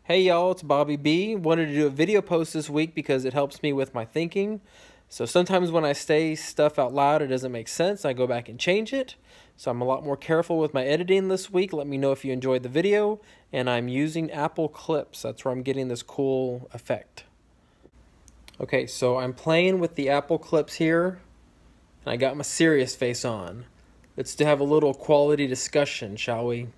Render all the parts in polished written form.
Hey y'all, it's Bobby B. Wanted to do a video post this week because it helps me with my thinking. So sometimes when I say stuff out loud, it doesn't make sense. I go back and change it. So I'm a lot more careful with my editing this week. Let me know if you enjoyed the video. And I'm using Apple Clips. That's where I'm getting this cool effect. Okay, so I'm playing with the Apple Clips here. And I got my serious face on. Let's have a little quality discussion, shall we?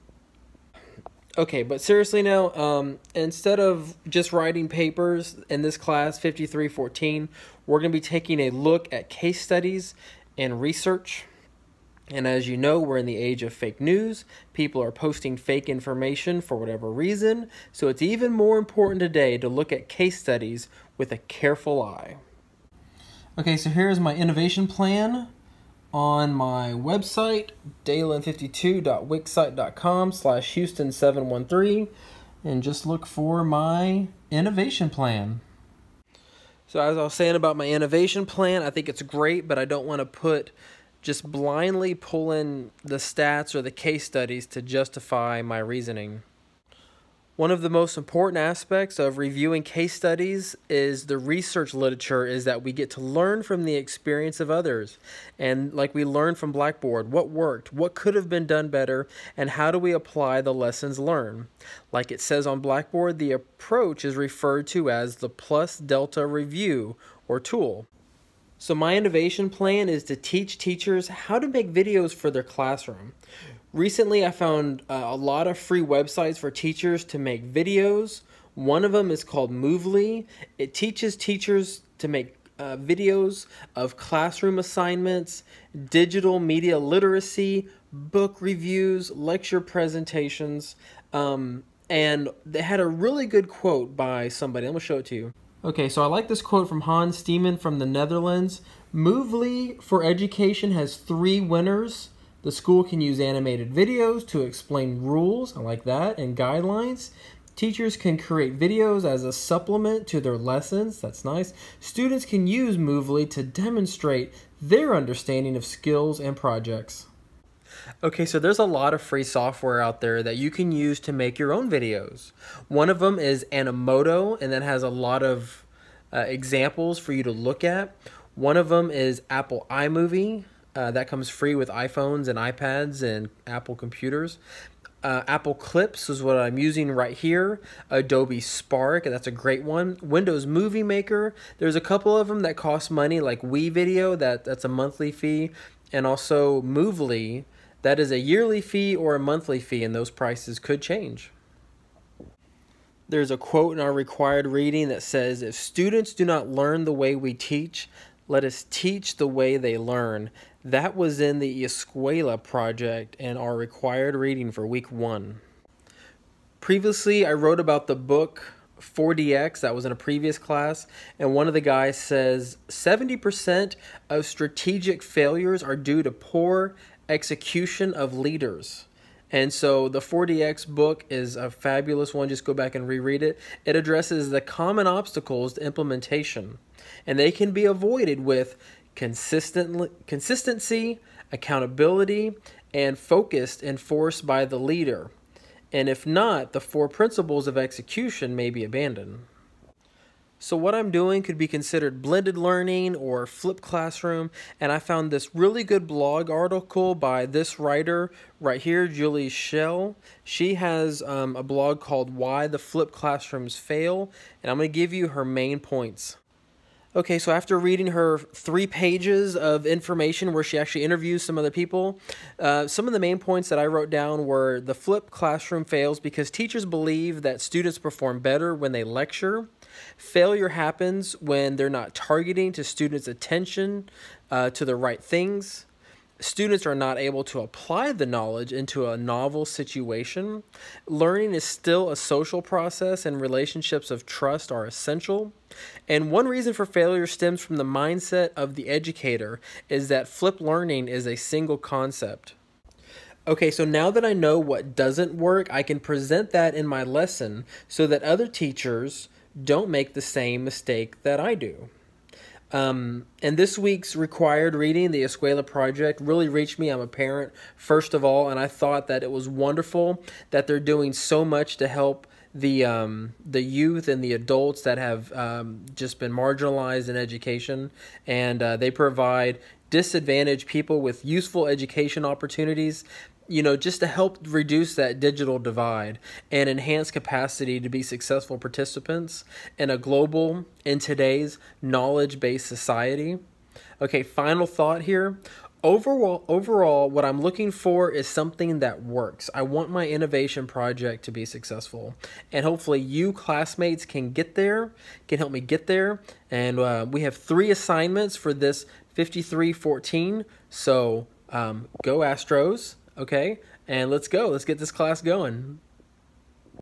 Okay, but seriously now, instead of just writing papers in this class, 5314, we're going to be taking a look at case studies and research. And as you know, we're in the age of fake news. People are posting fake information for whatever reason. So it's even more important today to look at case studies with a careful eye. Okay, so here's my innovation plan. On my website, dalen52.wixsite.com/Houston713, and just look for my innovation plan. So as I was saying about my innovation plan, I think it's great, but I don't want to just blindly pull in the stats or the case studies to justify my reasoning. One of the most important aspects of reviewing case studies is the research literature is that we get to learn from the experience of others. And like we learned from Blackboard, what worked, what could have been done better, and how do we apply the lessons learned. Like it says on Blackboard, the approach is referred to as the plus delta review or tool. So my innovation plan is to teach teachers how to make videos for their classroom. Recently, I found a lot of free websites for teachers to make videos. One of them is called Movely. It teaches teachers to make videos of classroom assignments, digital media literacy, book reviews, lecture presentations, and they had a really good quote by somebody. I'm going to show it to you. Okay, so I like this quote from Hans Steeman from the Netherlands. Movely for Education has 3 winners. The school can use animated videos to explain rules, I like that, and guidelines. Teachers can create videos as a supplement to their lessons, that's nice. Students can use Movely to demonstrate their understanding of skills and projects. Okay, so there's a lot of free software out there that you can use to make your own videos. One of them is Animoto, and that has a lot of examples for you to look at. One of them is Apple iMovie. That comes free with iPhones and iPads and Apple computers. Apple Clips is what I'm using right here. Adobe Spark, and that's a great one. Windows Movie Maker. There's a couple of them that cost money, like WeVideo, that's a monthly fee. And also Movely, that is a yearly fee or a monthly fee, and those prices could change. There's a quote in our required reading that says, "If students do not learn the way we teach, let us teach the way they learn." That was in the Escuela project and our required reading for week 1. Previously, I wrote about the book 4DX, that was in a previous class, and one of the guys says 70% of strategic failures are due to poor execution of leaders. And so the 4DX book is a fabulous one. Just go back and reread it. It addresses the common obstacles to implementation, and they can be avoided with consistency, accountability, and focus enforced by the leader. And if not, the 4 principles of execution may be abandoned. So what I'm doing could be considered blended learning or flipped classroom, and I found this really good blog article by this writer right here, Julie Schell. She has a blog called Why the Flipped Classrooms Fail, and I'm going to give you her main points. Okay, so after reading her 3 pages of information where she actually interviews some other people, some of the main points that I wrote down were the flipped classroom fails because teachers believe that students perform better when they lecture. Failure happens when they're not targeting to students' attention to the right things. Students are not able to apply the knowledge into a novel situation. Learning is still a social process, and relationships of trust are essential. And one reason for failure stems from the mindset of the educator is that flipped learning is a single concept. Okay, so now that I know what doesn't work, I can present that in my lesson so that other teachers don't make the same mistake that I do. And this week's required reading, the Escuela Project, really reached me. I'm a parent, first of all, and I thought that it was wonderful that they're doing so much to help the youth and the adults that have just been marginalized in education, and they provide disadvantaged people with useful education opportunities, just to help reduce that digital divide and enhance capacity to be successful participants in today's knowledge-based society. Okay, final thought here. Overall, what I'm looking for is something that works. I want my innovation project to be successful, and hopefully you classmates can help me get there. And we have 3 assignments for this 5314. So go Astros, okay? And let's go. Let's get this class going.